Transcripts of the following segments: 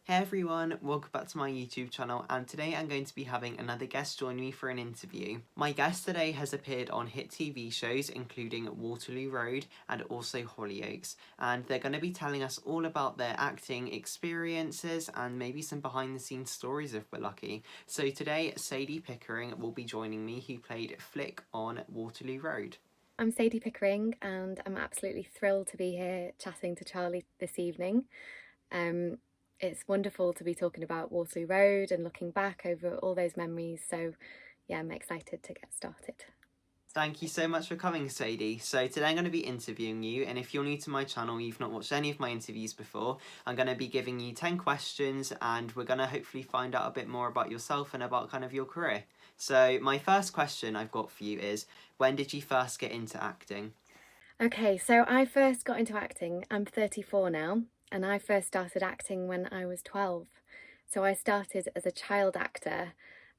Hey everyone, welcome back to my YouTube channel, and today I'm going to be having another guest join me for an interview. My guest today has appeared on hit TV shows including Waterloo Road and also Hollyoaks, and they're going to be telling us all about their acting experiences and maybe some behind the scenes stories if we're lucky. So today Sadie Pickering will be joining me, who played Flick on Waterloo Road. I'm Sadie Pickering and I'm absolutely thrilled to be here chatting to Charlie this evening. Um, it's wonderful to be talking about Waterloo Road and looking back over all those memories. So, yeah, I'm excited to get started. Thank you so much for coming, Sadie. So today I'm going to be interviewing you, and if you're new to my channel, you've not watched any of my interviews before, I'm going to be giving you 10 questions, and we're going to hopefully find out a bit more about yourself and about kind of your career. So my first question I've got for you is, when did you first get into acting? Okay, so I first got into acting. I'm 34 now, and I first started acting when I was 12. So I started as a child actor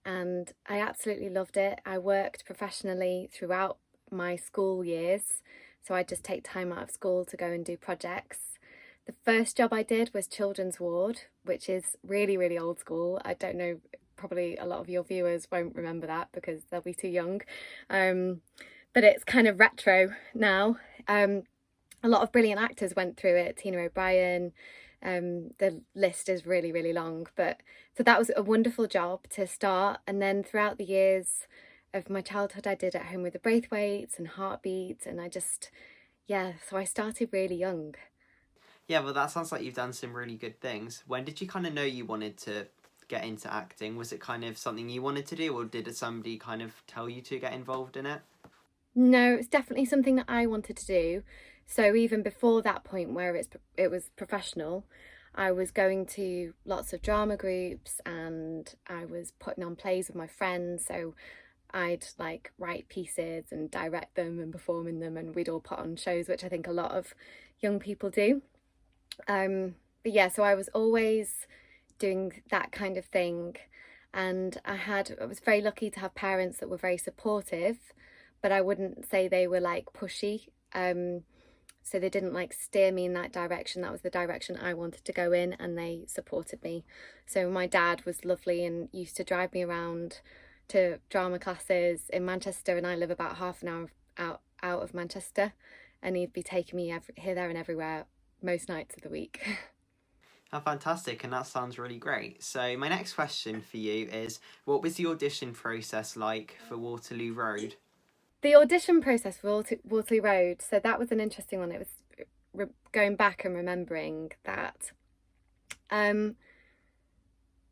and I absolutely loved it. I worked professionally throughout my school years. So I'd just take time out of school to go and do projects. The first job I did was children's ward, which is really, really old school. I don't know, probably a lot of your viewers won't remember that because they'll be too young. But it's kind of retro now. A lot of brilliant actors went through it. Tina O'Brien, the list is really, really long. But so that was a wonderful job to start. And then throughout the years of my childhood, I did At Home with the Braithwaites and Heartbeat. And so I started really young. Yeah, well, that sounds like you've done some really good things. When did you kind of know you wanted to get into acting? Was it kind of something you wanted to do, or did somebody kind of tell you to get involved in it? No, it's definitely something that I wanted to do. So even before that point where it was professional, I was going to lots of drama groups and I was putting on plays with my friends. So I'd like write pieces and direct them and perform in them, and we'd all put on shows, which I think a lot of young people do. But yeah, so I was always doing that kind of thing. And I was very lucky to have parents that were very supportive, but I wouldn't say they were like pushy. So they didn't like steer me in that direction. That was the direction I wanted to go in, and they supported me. So my dad was lovely and used to drive me around to drama classes in Manchester, and I live about half an hour out of Manchester, and he'd be taking me here, there, and everywhere most nights of the week. Oh, fantastic, and that sounds really great. So, my next question for you is, what was the audition process like for Waterloo Road? The audition process for Waterloo Road, so that was an interesting one. It was going back and remembering that. Um,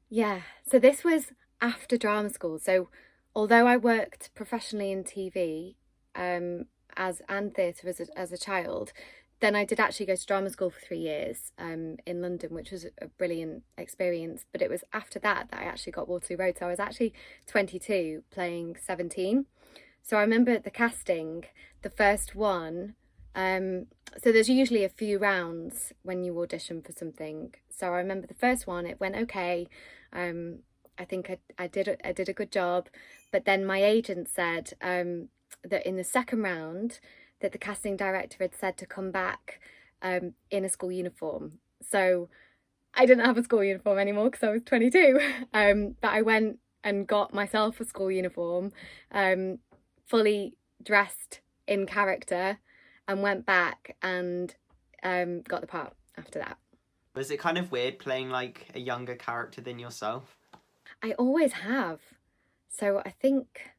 yeah, so this was after drama school. So although I worked professionally in TV as and theatre as a child, then I did actually go to drama school for 3 years in London, which was a brilliant experience. But it was after that that I actually got Waterloo Road. So I was actually 22 playing 17. So I remember the casting, the first one. So there's usually a few rounds when you audition for something. So I remember the first one, it went okay. I think I did a good job, but then my agent said that in the second round, that the casting director had said to come back in a school uniform. So I didn't have a school uniform anymore because I was 22. But I went and got myself a school uniform, fully dressed in character, and went back and got the part after that. Was it kind of weird playing like a younger character than yourself? I always have. So I think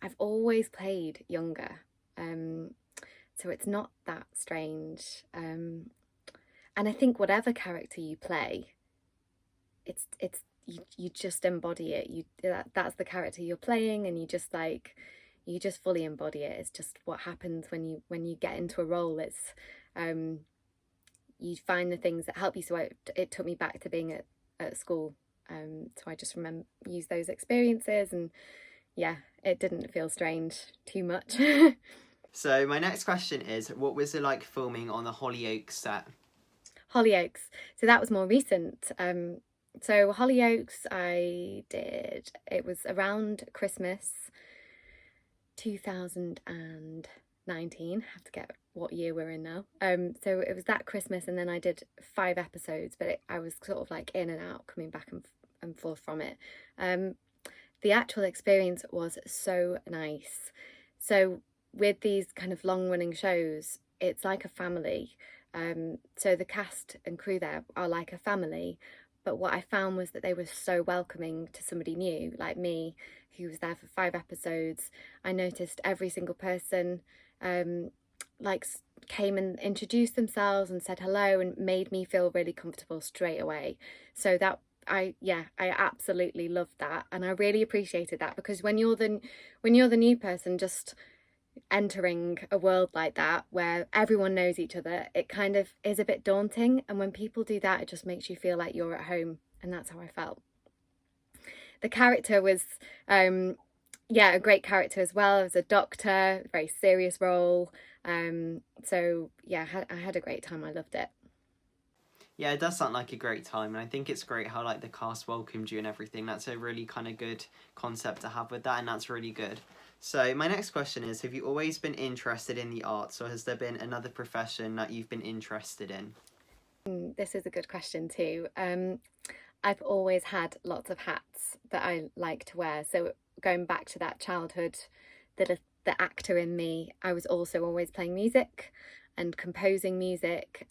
I've always played younger. Um, so it's not that strange. And I think whatever character you play, it's you just embody it. That's the character you're playing, and you just fully embody it. It's just what happens when you get into a role. It's um, you find the things that help you. So it took me back to being at school. So I just remember use those experiences, and yeah, it didn't feel strange too much. So, my next question is, what was it like filming on the Hollyoaks set? Hollyoaks. So that was more recent. So Hollyoaks, it was around Christmas 2018. 19. Have to get what year we're in now. So it was that Christmas, and then I did 5 episodes, but I was sort of like in and out, coming back and forth from it. The actual experience was so nice. So with these kind of long running shows, it's like a family. So the cast and crew there are like a family. But what I found was that they were so welcoming to somebody new, like me, who was there for 5 episodes. I noticed every single person like came and introduced themselves and said hello and made me feel really comfortable straight away. So that I absolutely loved that, and I really appreciated that, because when you're the new person just entering a world like that where everyone knows each other, it kind of is a bit daunting, and when people do that, it just makes you feel like you're at home, and that's how I felt. The character was a great character as well. It was a doctor, very serious role. So yeah, I had a great time. I loved it. Yeah, it does sound like a great time, and I think it's great how like the cast welcomed you and everything. That's a really kind of good concept to have with that, and that's really good. So my next question is, have you always been interested in the arts, or has there been another profession that you've been interested in? This is a good question too. I've always had lots of hats that I like to wear. So going back to that childhood, the actor in me, I was also always playing music and composing music.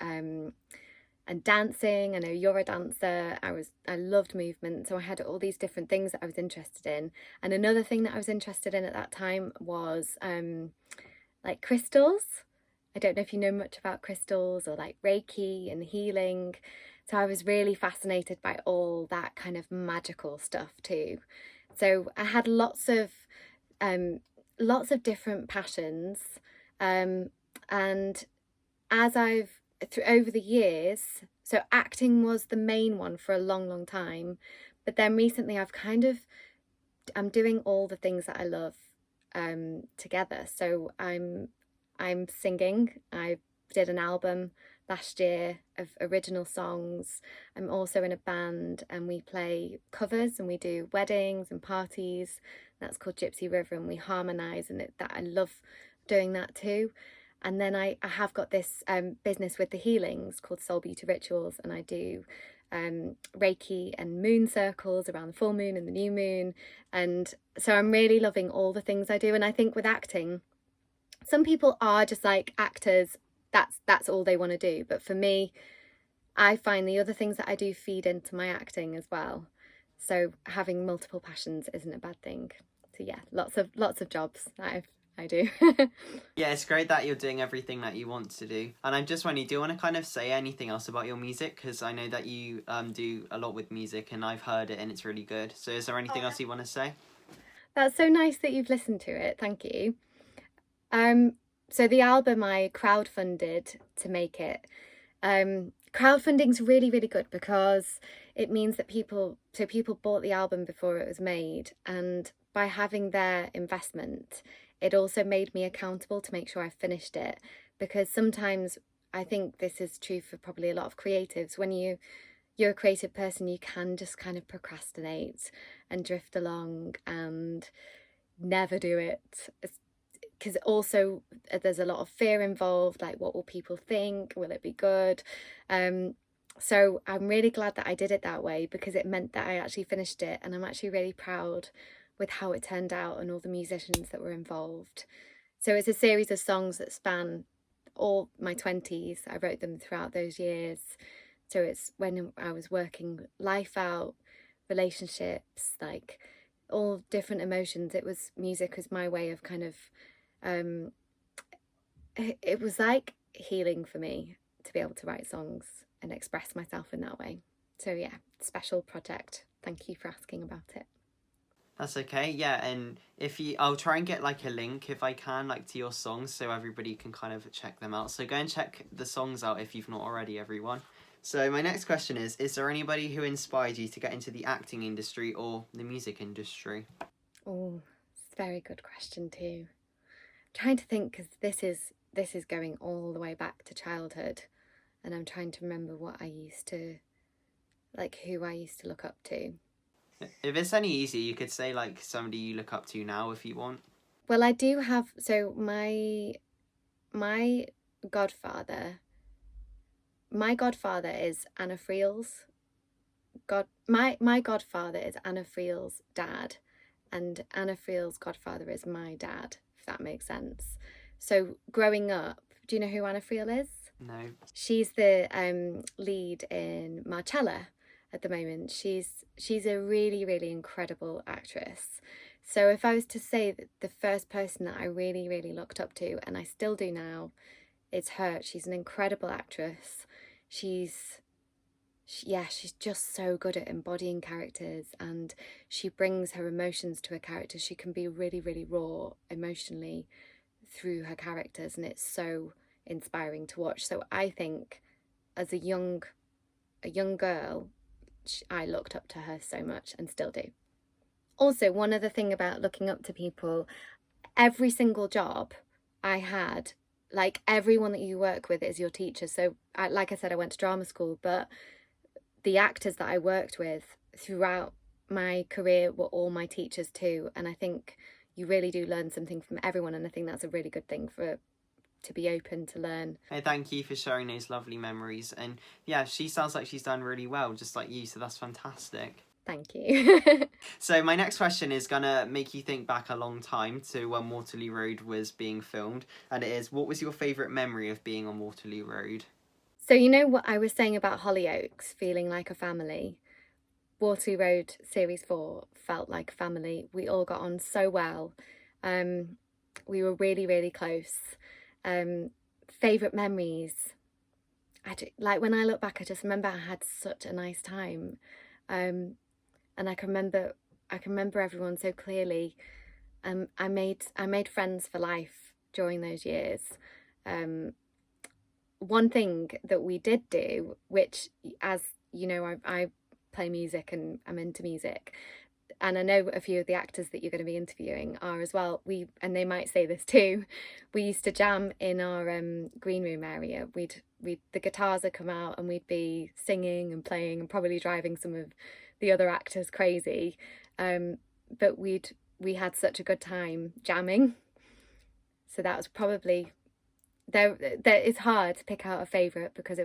And dancing. I know you're a dancer. I loved movement, so I had all these different things that I was interested in. And another thing that I was interested in at that time was like crystals. I don't know if you know much about crystals, or like Reiki and healing. So I was really fascinated by all that kind of magical stuff too. So I had lots of different passions, and as I've over the years, so acting was the main one for a long time, but then recently I'm doing all the things that I love together. So I'm singing. I did an album last year of original songs. I'm also in a band, and we play covers and we do weddings and parties. That's called Gypsy River, and we harmonise, and that I love doing that too. And then I have got this business with the healings called Soul Beauty Rituals, and I do Reiki and moon circles around the full moon and the new moon. And so I'm really loving all the things I do. And I think with acting, some people are just like actors, that's all they want to do. But for me, I find the other things that I do feed into my acting as well. So having multiple passions isn't a bad thing. So yeah, lots of jobs that I do. Yeah, it's great that you're doing everything that you want to do. And I'm just wondering, do you want to kind of say anything else about your music? Because I know that you do a lot with music, and I've heard it and it's really good. So is there anything else you want to say? That's so nice that you've listened to it. Thank you. So the album I crowdfunded to make it. Crowdfunding's really good, because it means that people bought the album before it was made, and by having their investment, it also made me accountable to make sure I finished it. Because sometimes, I think this is true for probably a lot of creatives, when you're a creative person, you can just kind of procrastinate and drift along and never do it. Because also there's a lot of fear involved, like what will people think? Will it be good? So I'm really glad that I did it that way, because it meant that I actually finished it, and I'm actually really proud with how it turned out and all the musicians that were involved. So it's a series of songs that span all my 20s. I wrote them throughout those years. So it's when I was working life out, relationships, like all different emotions. Music was my way of kind of it was like healing for me to be able to write songs and express myself in that way. So yeah, special project. Thank you for asking about it. That's okay, yeah, and I'll try and get like a link if I can, like to your songs, so everybody can kind of check them out. So go and check the songs out if you've not already, everyone. So my next question is there anybody who inspired you to get into the acting industry or the music industry? Oh, it's a very good question too. I'm trying to think, because this is going all the way back to childhood, and I'm trying to remember who I used to look up to. If it's any easier, you could say like somebody you look up to now if you want. Well, I do have, so my my godfather is Anna Friel's my godfather is Anna Friel's dad, and Anna Friel's godfather is my dad, if that makes sense. So growing up, do you know who Anna Friel is? No. She's the lead in Marcella at the moment. She's a really, really incredible actress. So if I was to say that the first person that I really, really looked up to, and I still do now, it's her. She's an incredible actress. She's just so good at embodying characters, and she brings her emotions to her characters. She can be really, really raw emotionally through her characters, and it's so inspiring to watch. So I think as a young girl, I looked up to her so much and still do. Also, one other thing about looking up to people, every single job I had, like everyone that you work with is your teacher. So like I said, I went to drama school, but the actors that I worked with throughout my career were all my teachers too. And I think you really do learn something from everyone, and I think that's a really good thing to be open to learn. Hey, thank you for sharing those lovely memories. And yeah, she sounds like she's done really well, just like you, so that's fantastic. Thank you. So my next question is gonna make you think back a long time to when Waterloo Road was being filmed, and it is, what was your favourite memory of being on Waterloo Road? So you know what I was saying about Hollyoaks feeling like a family? Waterloo Road Series 4 felt like a family. We all got on so well. We were really, really close. Favourite memories? Like when I look back, I just remember I had such a nice time. And I can remember everyone so clearly. I made friends for life during those years. One thing that we did do, which, as you know, I play music and I'm into music, and I know a few of the actors that you're going to be interviewing are as well. And they might say this too. We used to jam in our green room area. The guitars would come out and we'd be singing and playing and probably driving some of the other actors crazy. But we had such a good time jamming. So that was probably there. It's hard to pick out a favourite because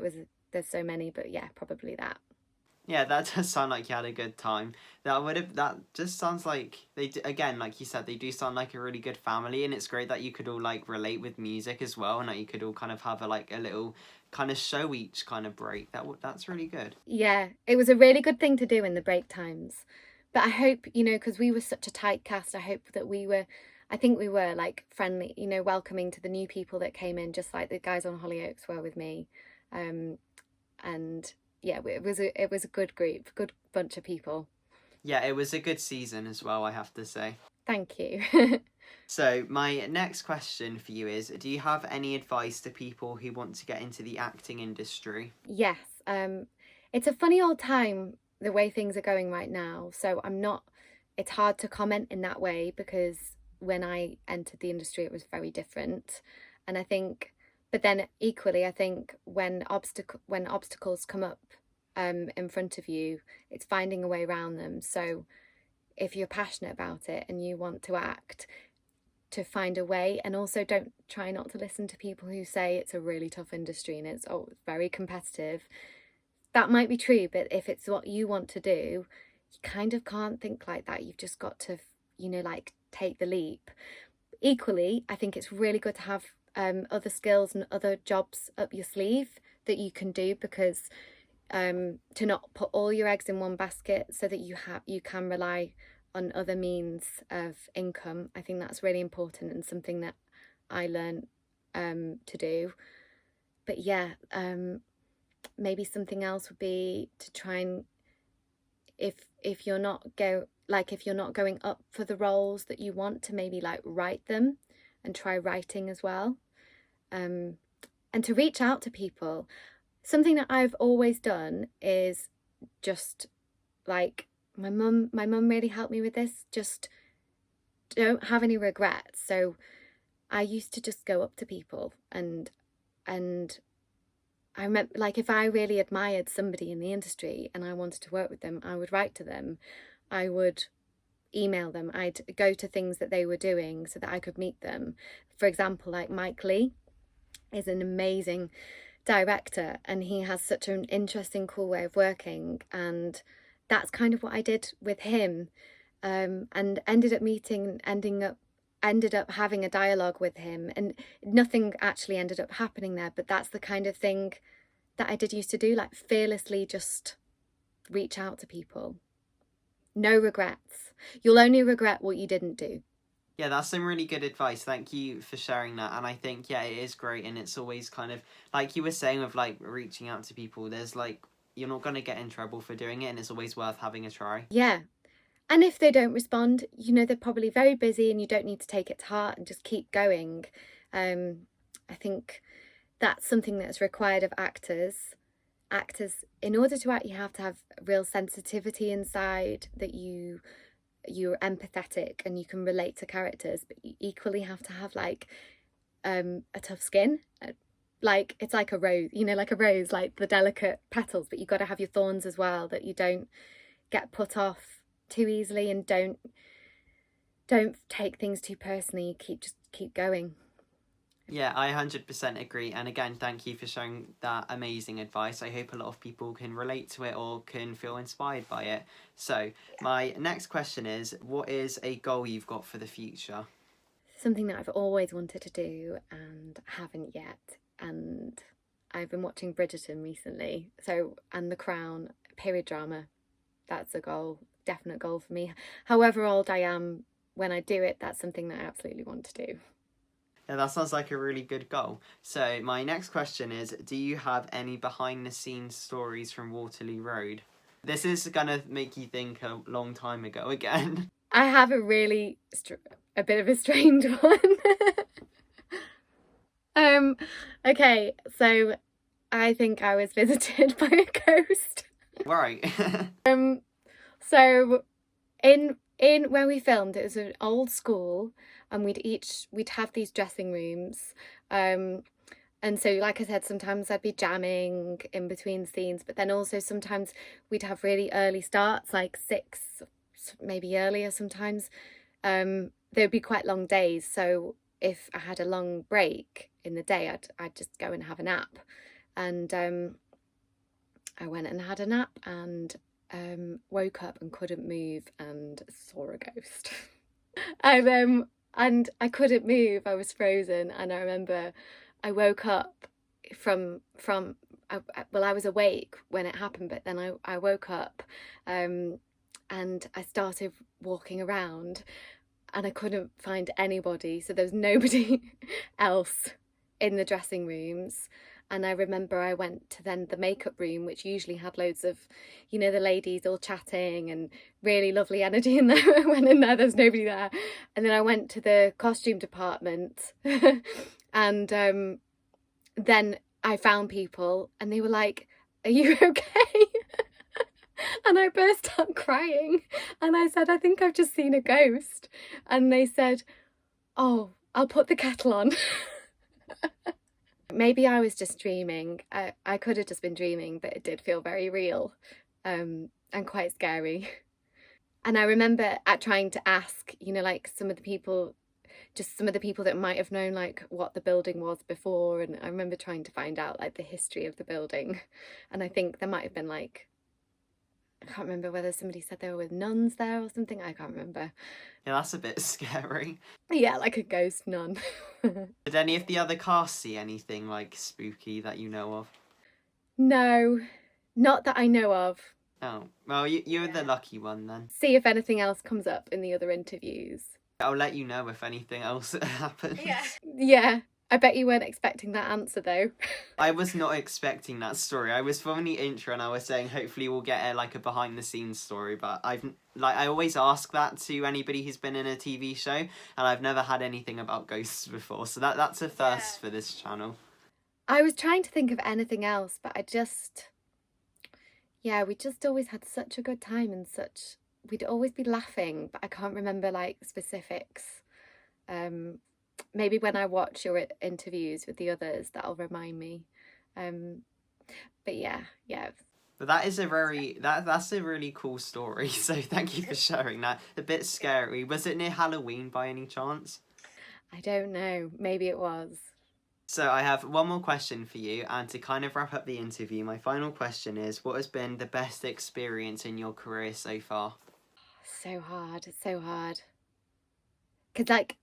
there's so many. But yeah, probably that. Yeah, that does sound like you had a good time. That just sounds like again, like you said, they do sound like a really good family, and it's great that you could all like relate with music as well, and that you could all kind of have a little kind of show each kind of break. That's really good. Yeah, it was a really good thing to do in the break times. But I hope, because we were such a tight cast, I think we were like friendly, welcoming to the new people that came in, just like the guys on Hollyoaks were with me. And yeah, it was a good group, good bunch of people. Yeah, it was a good season as well, I have to say. Thank you. So my next question for you is, do you have any advice to people who want to get into the acting industry? Yes. It's a funny old time, the way things are going right now. So it's hard to comment in that way because when I entered the industry, it was very different. And but then equally, I think when obstacles come up in front of you, it's finding a way around them. So if you're passionate about it and you want to act, to find a way, and also don't try not to listen to people who say it's a really tough industry and it's very competitive. That might be true, but if it's what you want to do, you kind of can't think like that. You've just got to, take the leap. Equally, I think it's really good to have other skills and other jobs up your sleeve that you can do, because to not put all your eggs in one basket, so that you can rely on other means of income. I think that's really important and something that I learned to do. But yeah, maybe something else would be to try and, if you're not going up for the roles that you want, to maybe write them and try writing as well, and to reach out to people. Something that I've always done is just my mum really helped me with this. Just don't have any regrets. So I used to just go up to people and I remember, if I really admired somebody in the industry and I wanted to work with them, I would write to them. I would email them. I'd go to things that they were doing so that I could meet them. For example, like Mike Lee. is an amazing director, and he has such an interesting, cool way of working, and that's kind of what I did with him, and ended up having a dialogue with him, and nothing actually ended up happening there, but that's the kind of thing that I did used to do, like fearlessly just reach out to people. No regrets. You'll only regret what you didn't do. Yeah, that's some really good advice. Thank you for sharing that. And I think, yeah, it is great. And it's always kind of, like you were saying, with like reaching out to people, there's like, you're not going to get in trouble for doing it. And it's always worth having a try. Yeah. And if they don't respond, you know, they're probably very busy and you don't need to take it to heart and just keep going. I think that's something that's required of actors. Actors, in order to act, you have to have real sensitivity inside, that you're empathetic and you can relate to characters, but you equally have to have like a tough skin. Like it's like a rose, you know, like a rose, like the delicate petals, but you've got to have your thorns as well, that you don't get put off too easily, and don't take things too personally. Just keep going. Yeah, I 100% agree. And again, thank you for sharing that amazing advice. I hope a lot of people can relate to it or can feel inspired by it. So, my next question is, what is a goal you've got for the future? Something that I've always wanted to do and haven't yet. And I've been watching Bridgerton recently. So, and The Crown, period drama. That's a goal, definite goal for me. However old I am when I do it, that's something that I absolutely want to do. Yeah, that sounds like a really good goal. So, my next question is, do you have any behind the scenes stories from Waterloo Road? This is going to make you think a long time ago again. I have a really, a bit of a strange one. Okay, so I think I was visited by a ghost. Right. So in where we filmed, it was an old school, and we'd have these dressing rooms, and so like I said, sometimes I'd be jamming in between scenes, but then also sometimes we'd have really early starts, like 6, maybe earlier sometimes. There'd be quite long days, so if I had a long break in the day, I'd just go and have a nap, and I went and had a nap, and woke up and couldn't move and saw a ghost. And I couldn't move. I was frozen, and I remember I woke up from I was awake when it happened, but then I woke up, and I started walking around, and I couldn't find anybody. So there was nobody else in the dressing rooms. And I remember I went to then the makeup room, which usually had loads of, you know, the ladies all chatting and really lovely energy in there. I went in there, there's nobody there. And then I went to the costume department and then I found people and they were like, "Are you okay?" And I burst out crying and I said, "I think I've just seen a ghost." And they said, "Oh, I'll put the kettle on." Maybe I was just dreaming. I could have just been dreaming, but it did feel very real, and quite scary. And I remember trying to ask, you know, like some of the people that might have known like what the building was before, and I remember trying to find out like the history of the building, and I think there might have been like, I can't remember whether somebody said they were with nuns there or something. I can't remember. Yeah, that's a bit scary. Yeah, like a ghost nun. Did any of the other cast see anything like spooky that you know of? No, not that I know of. Oh, well, you're the lucky one then. See if anything else comes up in the other interviews. I'll let you know if anything else happens. Yeah. I bet you weren't expecting that answer though. I was not expecting that story. I was from the intro and I was saying hopefully we'll get like a behind the scenes story, but I always ask that to anybody who's been in a TV show, and I've never had anything about ghosts before, so that's a first for this channel. I was trying to think of anything else, but we just always had such a good time, and we'd always be laughing, but I can't remember like specifics. Maybe when I watch your interviews with the others, that'll remind me. But yeah. But that is that's a really cool story. So thank you for sharing that. A bit scary. Was it near Halloween by any chance? I don't know. Maybe it was. So I have one more question for you, and to kind of wrap up the interview, my final question is, what has been the best experience in your career so far? So hard, it's so hard. Because, like,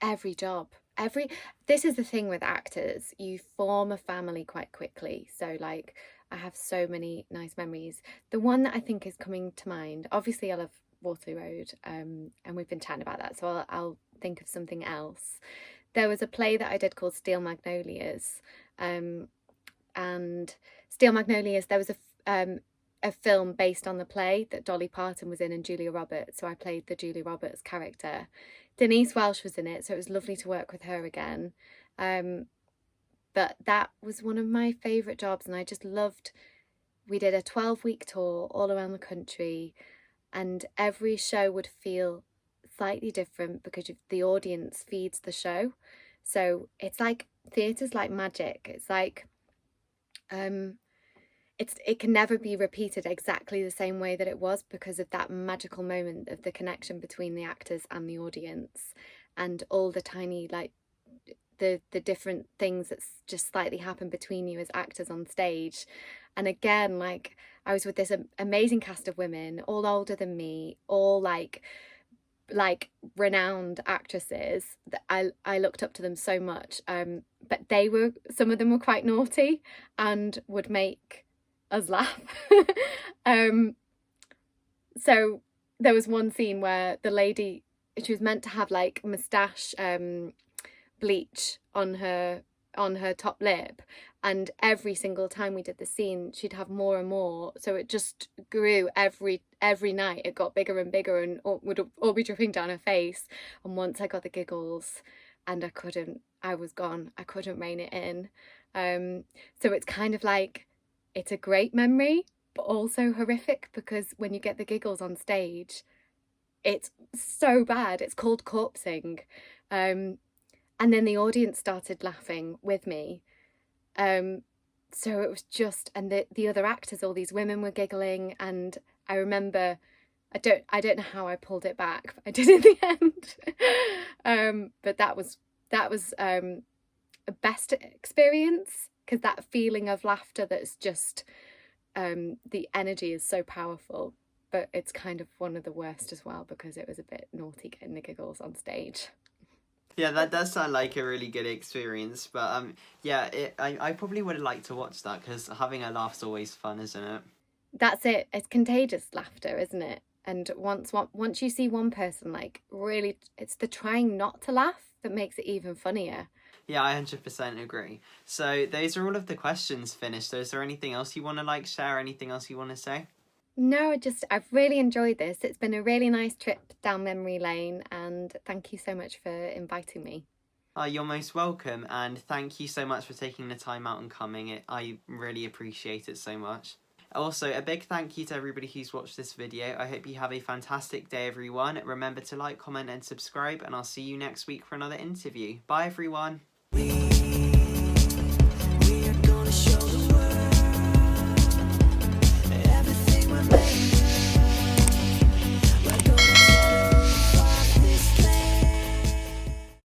every job, this is the thing with actors, you form a family quite quickly. So, like, I have so many nice memories. The one that I think is coming to mind, obviously, I love Waterloo Road, and we've been chatting about that, so I'll think of something else. There was a play that I did called Steel Magnolias, um, and Steel Magnolias, there was a film based on the play that Dolly Parton was in and Julia Roberts. So I played the Julia Roberts character. Denise Welsh was in it, so it was lovely to work with her again. But that was one of my favourite jobs, and I just loved. We did a 12-week tour all around the country, and every show would feel slightly different because the audience feeds the show. So it's like theatre's like magic. It's like it can never be repeated exactly the same way that it was because of that magical moment of the connection between the actors and the audience, and all the tiny, like, the different things that's just slightly happen between you as actors on stage. And again, like, I was with this amazing cast of women, all older than me, all like renowned actresses that I looked up to them so much. But some of them were quite naughty and would make us laugh. So there was one scene where the lady, she was meant to have like moustache bleach on her top lip, and every single time we did the scene she'd have more and more, so it just grew every night. It got bigger and bigger and would all be dripping down her face. And once I got the giggles, and I was gone, I couldn't rein it in. So it's kind of like, it's a great memory but also horrific, because when you get the giggles on stage, it's so bad. It's called corpsing. And then the audience started laughing with me. So it was just, and the other actors, all these women were giggling, and I remember, I don't know how I pulled it back, but I did in the end. But that was a best experience, because that feeling of laughter that's just, the energy is so powerful. But it's kind of one of the worst as well, because it was a bit naughty getting the giggles on stage. Yeah, that does sound like a really good experience, but yeah, I probably would have liked to watch that because having a laugh's always fun, isn't it? That's it. It's contagious laughter, isn't it? And once you see one person, like, really, it's the trying not to laugh that makes it even funnier. Yeah, I 100% agree. So those are all of the questions finished. So is there anything else you want to like share? Anything else you want to say? No, I've really enjoyed this. It's been a really nice trip down memory lane, and thank you so much for inviting me. You're most welcome, and thank you so much for taking the time out and coming. I really appreciate it so much. Also, a big thank you to everybody who's watched this video. I hope you have a fantastic day, everyone. Remember to like, comment, and subscribe, and I'll see you next week for another interview. Bye, everyone.